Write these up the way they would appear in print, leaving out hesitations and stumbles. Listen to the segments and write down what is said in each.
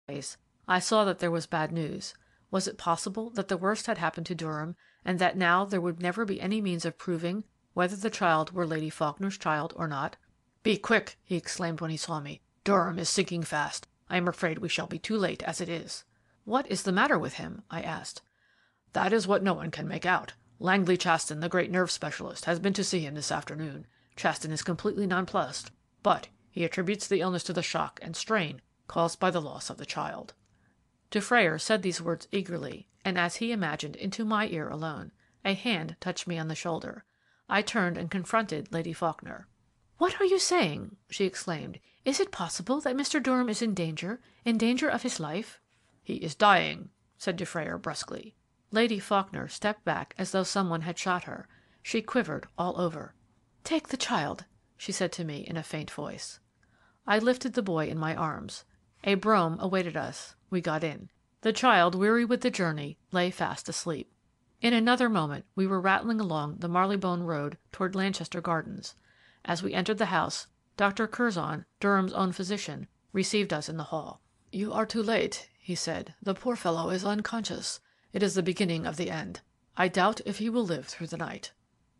face, I saw that there was bad news. Was it possible that the worst had happened to Durham, and that now there would never be any means of proving whether the child were Lady Faulkner's child or not? "Be quick!" he exclaimed when he saw me. "Durham is sinking fast. I am afraid we shall be too late as it is." "What is the matter with him?" I asked. "That is what no one can make out. Langley Chaston, the great nerve specialist, has been to see him this afternoon. Chaston is completely nonplussed, but he attributes the illness to the shock and strain caused by the loss of the child." Dufrayer said these words eagerly, and as he imagined, into my ear alone. A hand touched me on the shoulder. I turned and confronted Lady Faulkner. "What are you saying?" she exclaimed. "Is it possible that Mr. Durham is in danger of his life?" "He is dying," said Dufrayer brusquely. Lady Faulkner stepped back as though someone had shot her. She quivered all over. "Take the child," she said to me in a faint voice. I lifted the boy in my arms. A brougham awaited us. We got in. The child, weary with the journey, lay fast asleep. In another moment we were rattling along the Marylebone Road toward Lanchester Gardens. As we entered the house, Dr. Curzon, Durham's own physician, received us in the hall. "You are too late," he said. "The poor fellow is unconscious. It is the beginning of the end. I doubt if he will live through the night."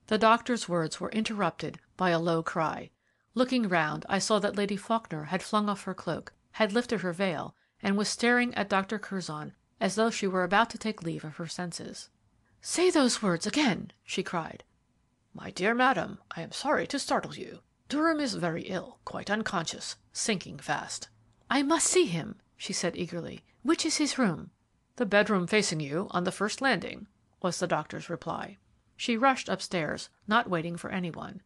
The doctor's words were interrupted by a low cry. Looking round, I saw that Lady Faulkner had flung off her cloak, had lifted her veil, and was staring at Dr. Curzon as though she were about to take leave of her senses. "Say those words again," she cried. "My dear madam, I am sorry to startle you. Durham is very ill, quite unconscious, sinking fast." "I must see him," she said eagerly. "Which is his room?" "The bedroom facing you, on the first landing," was the doctor's reply. She rushed upstairs, not waiting for anyone.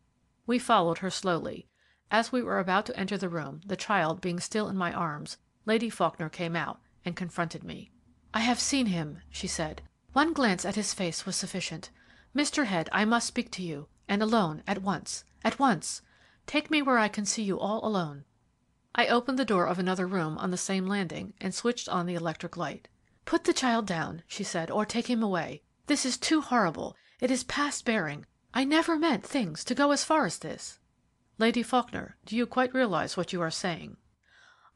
We followed her slowly. As we were about to enter the room, the child being still in my arms, Lady Faulkner came out and confronted me. "I have seen him," she said. "One glance at his face was sufficient. Mr. Head, I must speak to you, and alone, at once. At once! Take me where I can see you all alone." I opened the door of another room on the same landing and switched on the electric light. "Put the child down," she said, "or take him away. This is too horrible. It is past bearing. I never meant things to go as far as this." "Lady Faulkner, do you quite realize what you are saying?"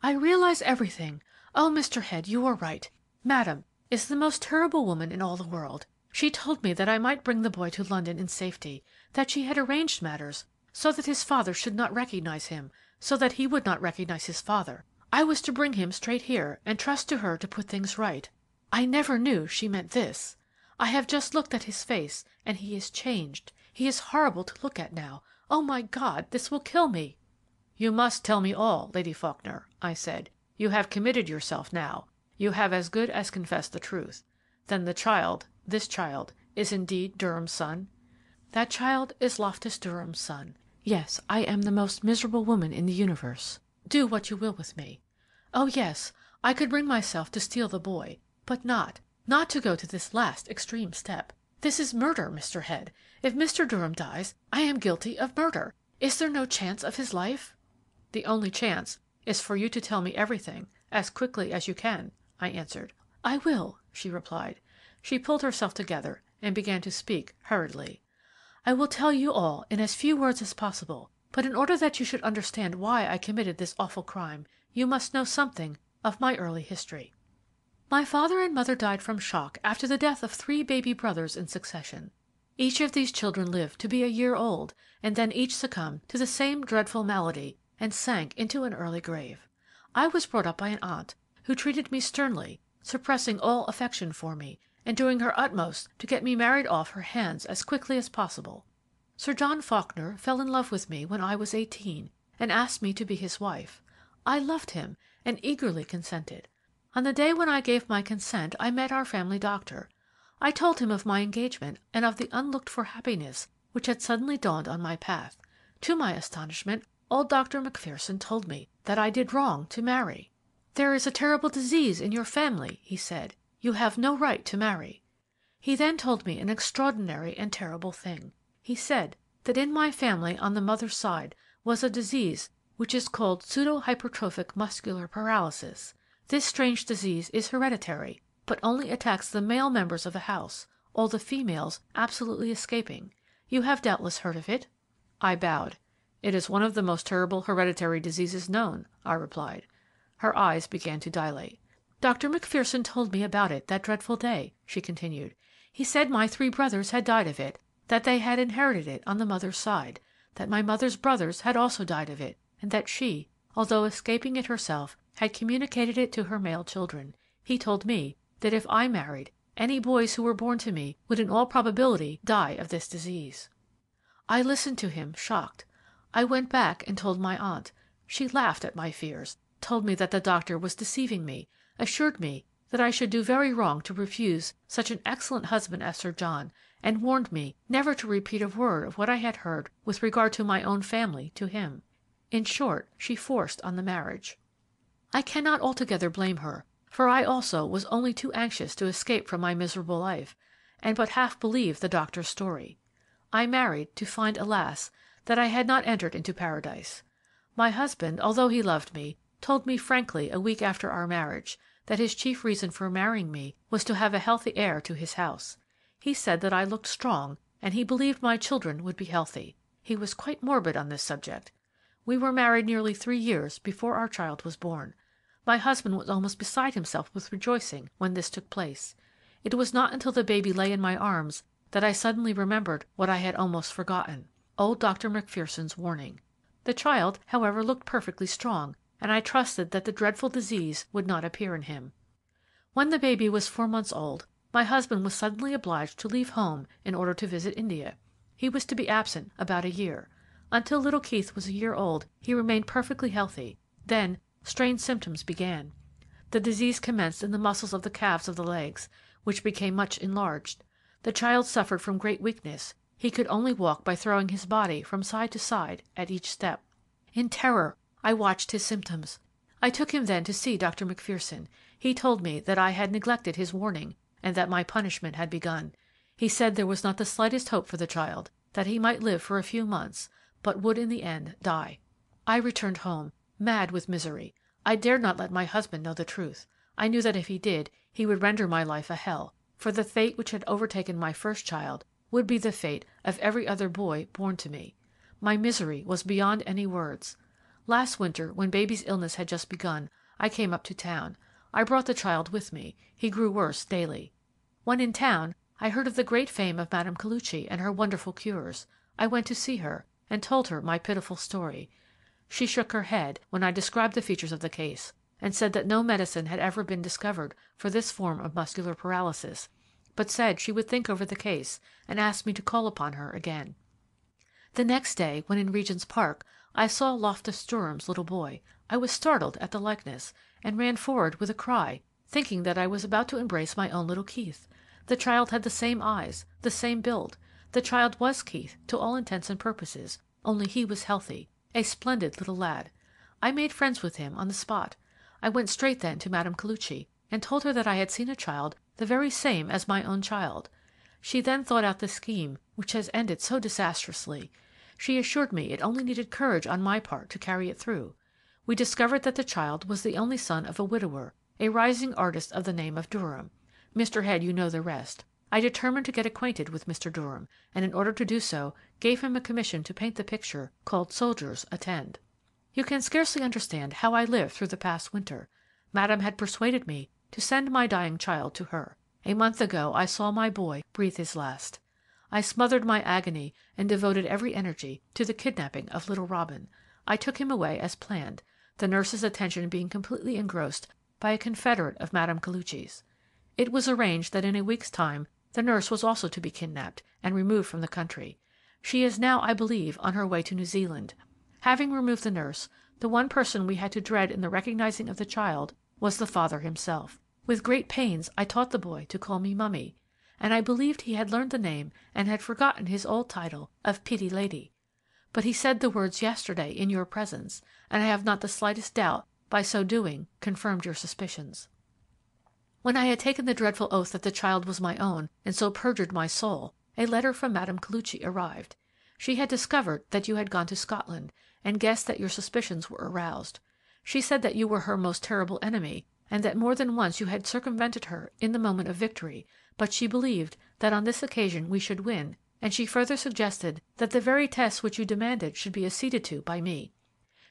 "I realize everything. Oh, Mr. Head, you are right. Madam is the most terrible woman in all the world. She told me that I might bring the boy to London in safety, that she had arranged matters so that his father should not recognize him, so that he would not recognize his father. I was to bring him straight here and trust to her to put things right. I never knew she meant this. I have just looked at his face, and he is changed. He is horrible to look at now. Oh, my God, this will kill me." "You must tell me all, Lady Faulkner," I said. "You have committed yourself now. You have as good as confessed the truth. Then the child, this child, is indeed Durham's son?" "That child is Loftus Durham's son. Yes, I am the most miserable woman in the universe. Do what you will with me. Oh, yes, I could bring myself to steal the boy, but not to go to this last extreme step. This is murder, Mr. Head. If Mr. Durham dies, I am guilty of murder. Is there no chance of his life?" "The only chance is for you to tell me everything as quickly as you can," I answered. "I will," she replied. She pulled herself together and began to speak hurriedly. "I will tell you all in as few words as possible, but in order that you should understand why I committed this awful crime, you must know something of my early history. My father and mother died from shock after the death of 3 baby brothers in succession. Each of these children lived to be a year old, and then each succumbed to the same dreadful malady and sank into an early grave. I was brought up by an aunt who treated me sternly, suppressing all affection for me, and doing her utmost to get me married off her hands as quickly as possible. Sir John Faulkner fell in love with me when I was 18, and asked me to be his wife. I loved him, and eagerly consented. On the day when I gave my consent I met our family doctor. I told him of my engagement and of the unlooked-for happiness which had suddenly dawned on my path. To my astonishment, old Dr. Macpherson told me that I did wrong to marry. 'There is a terrible disease in your family,' he said. 'You have no right to marry.' He then told me an extraordinary and terrible thing. He said that in my family on the mother's side was a disease which is called pseudo-hypertrophic muscular paralysis. This strange disease is hereditary, but only attacks the male members of the house, all the females absolutely escaping. You have doubtless heard of it?" I bowed. "It is one of the most terrible hereditary diseases known," I replied. Her eyes began to dilate. Dr. Macpherson told me about it that dreadful day," she continued. "He said my 3 brothers had died of it, that they had inherited it on the mother's side, that my mother's brothers had also died of it, and that she, although escaping it herself, had communicated it to her male children. He told me that if I married, any boys who were born to me would in all probability die of this disease. I listened to him, shocked. I went back and told my aunt. She laughed at my fears, told me that the doctor was deceiving me, assured me that I should do very wrong to refuse such an excellent husband as Sir John, and warned me never to repeat a word of what I had heard with regard to my own family to him. In short, she forced on the marriage. I cannot altogether blame her, for I also was only too anxious to escape from my miserable life, and but half believed the doctor's story. I married to find, alas, that I had not entered into paradise. My husband, although he loved me, told me frankly a week after our marriage that his chief reason for marrying me was to have a healthy heir to his house. He said that I looked strong, and he believed my children would be healthy. He was quite morbid on this subject. We were married nearly 3 years before our child was born. My husband was almost beside himself with rejoicing when this took place. It was not until the baby lay in my arms that I suddenly remembered what I had almost forgotten, old Dr. Macpherson's warning. The child, however, looked perfectly strong, and I trusted that the dreadful disease would not appear in him. When the baby was 4 months old, my husband was suddenly obliged to leave home in order to visit India. He was to be absent about a year. Until little Keith was a year old, he remained perfectly healthy. Then strange symptoms began. The disease commenced in the muscles of the calves of the legs, which became much enlarged. The child suffered from great weakness. He could only walk by throwing his body from side to side at each step. In terror, I watched his symptoms. I took him then to see Dr. Macpherson. He told me that I had neglected his warning, and that my punishment had begun. He said there was not the slightest hope for the child, that he might live for a few months, but would in the end die. I returned home, mad with misery. I dared not let my husband know the truth. I knew that if he did, he would render my life a hell, for the fate which had overtaken my first child would be the fate of every other boy born to me. My misery was beyond any words. Last winter, when baby's illness had just begun, I came up to town. I brought the child with me. He grew worse daily. When in town, I heard of the great fame of Madame Colucci and her wonderful cures. I went to see her, and told her my pitiful story. She shook her head when I described the features of the case, and said that no medicine had ever been discovered for this form of muscular paralysis, but said she would think over the case, and asked me to call upon her again. The next day, when in Regent's Park, I saw Loftus Durham's little boy. I was startled at the likeness, and ran forward with a cry, thinking that I was about to embrace my own little Keith. The child had the same eyes, the same build. The child was Keith, to all intents and purposes, only he was healthy, a splendid little lad. I made friends with him on the spot. I went straight then to Madame Colucci, and told her that I had seen a child the very same as my own child. She then thought out the scheme which has ended so disastrously. She assured me it only needed courage on my part to carry it through. We discovered that the child was the only son of a widower, a rising artist of the name of Durham. Mr. Head, you know the rest. I determined to get acquainted with Mr. Durham, and in order to do so, gave him a commission to paint the picture called Soldiers Attend. You can scarcely understand how I lived through the past winter. Madame had persuaded me to send my dying child to her. A month ago I saw my boy breathe his last. I smothered my agony and devoted every energy to the kidnapping of little Robin. I took him away as planned, the nurse's attention being completely engrossed by a confederate of Madame Colucci's. It was arranged that in a week's time the nurse was also to be kidnapped and removed from the country. She is now, I believe, on her way to New Zealand. Having removed the nurse, the one person we had to dread in the recognizing of the child was the father himself. With great pains I taught the boy to call me Mummy, and I believed he had learned the name and had forgotten his old title of Petty Lady. But he said the words yesterday in your presence, and I have not the slightest doubt, by so doing, confirmed your suspicions. When I had taken the dreadful oath that the child was my own, and so perjured my soul, a letter from Madame Colucci arrived. She had discovered that you had gone to Scotland, and guessed that your suspicions were aroused. She said that you were her most terrible enemy, and that more than once you had circumvented her in the moment of victory, but she believed that on this occasion we should win, and she further suggested that the very tests which you demanded should be acceded to by me.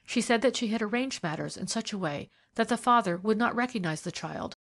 She said that she had arranged matters in such a way that the father would not recognize the child,